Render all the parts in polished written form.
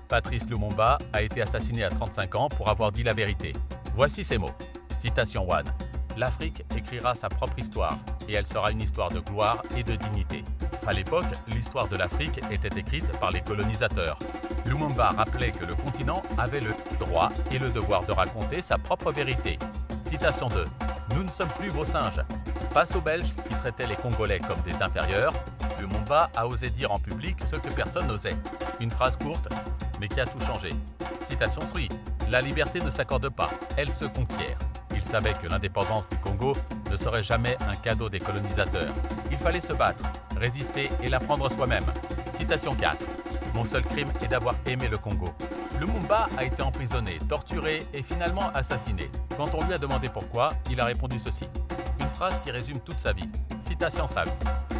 Patrice Lumumba a été assassiné à 35 ans pour avoir dit la vérité. Voici ses mots. Citation 1. L'Afrique écrira sa propre histoire et elle sera une histoire de gloire et de dignité. À l'époque, l'histoire de l'Afrique était écrite par les colonisateurs. Lumumba rappelait que le continent avait le droit et le devoir de raconter sa propre vérité. Citation 2. Nous ne sommes plus vos singes. Face aux Belges qui traitaient les Congolais comme des inférieurs, Lumumba a osé dire en public ce que personne n'osait. Une phrase courte, mais qui a tout changé. Citation 3. La liberté ne s'accorde pas, elle se conquiert. Il savait que l'indépendance du Congo ne serait jamais un cadeau des colonisateurs. Il fallait se battre, résister et la prendre soi-même. Citation 4. Mon seul crime est d'avoir aimé le Congo. Lumumba a été emprisonné, torturé et finalement assassiné. Quand on lui a demandé pourquoi, il a répondu ceci. Une phrase qui résume toute sa vie. Citation 5.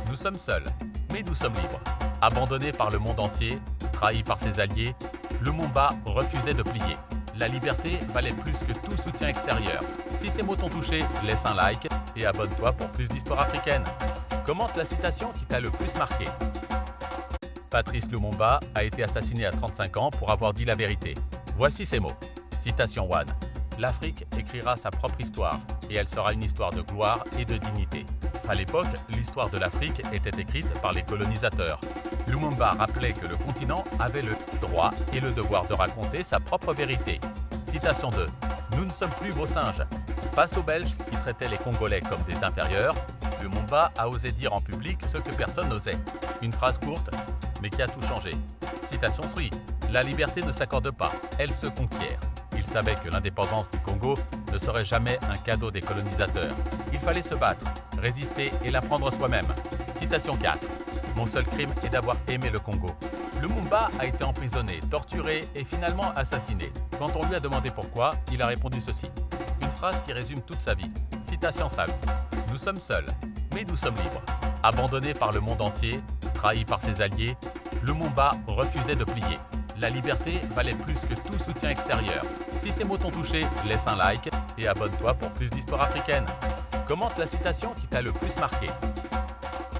Nous sommes seuls, mais nous sommes libres. Abandonné par le monde entier, trahi par ses alliés, Lumumba refusait de plier. La liberté valait plus que tout soutien extérieur. Si ces mots t'ont touché, laisse un like et abonne-toi pour plus d'histoire africaine. Commente la citation qui t'a le plus marqué. Patrice Lumumba a été assassiné à 35 ans pour avoir dit la vérité. Voici ses mots. Citation 1. L'Afrique écrira sa propre histoire et elle sera une histoire de gloire et de dignité. À l'époque, l'histoire de l'Afrique était écrite par les colonisateurs. Lumumba rappelait que le continent avait le droit et le devoir de raconter sa propre vérité. Citation 2. Nous ne sommes plus vos singes. Face aux Belges qui traitaient les Congolais comme des inférieurs, Lumumba a osé dire en public ce que personne n'osait. Une phrase courte, mais qui a tout changé. Citation 3. La liberté ne s'accorde pas, elle se conquiert. Il savait que l'indépendance du Congo ne serait jamais un cadeau des colonisateurs. Il fallait se battre, résister et la prendre soi-même. Citation 4. Mon seul crime est d'avoir aimé le Congo. Lumumba a été emprisonné, torturé et finalement assassiné. Quand on lui a demandé pourquoi, il a répondu ceci. Une phrase qui résume toute sa vie. Citation 5. Nous sommes seuls, mais nous sommes libres. Abandonné par le monde entier, trahi par ses alliés, Lumumba refusait de plier. La liberté valait plus que tout soutien extérieur. Si ces mots t'ont touché, laisse un like et abonne-toi pour plus d'histoire africaine. Commente la citation qui t'a le plus marqué.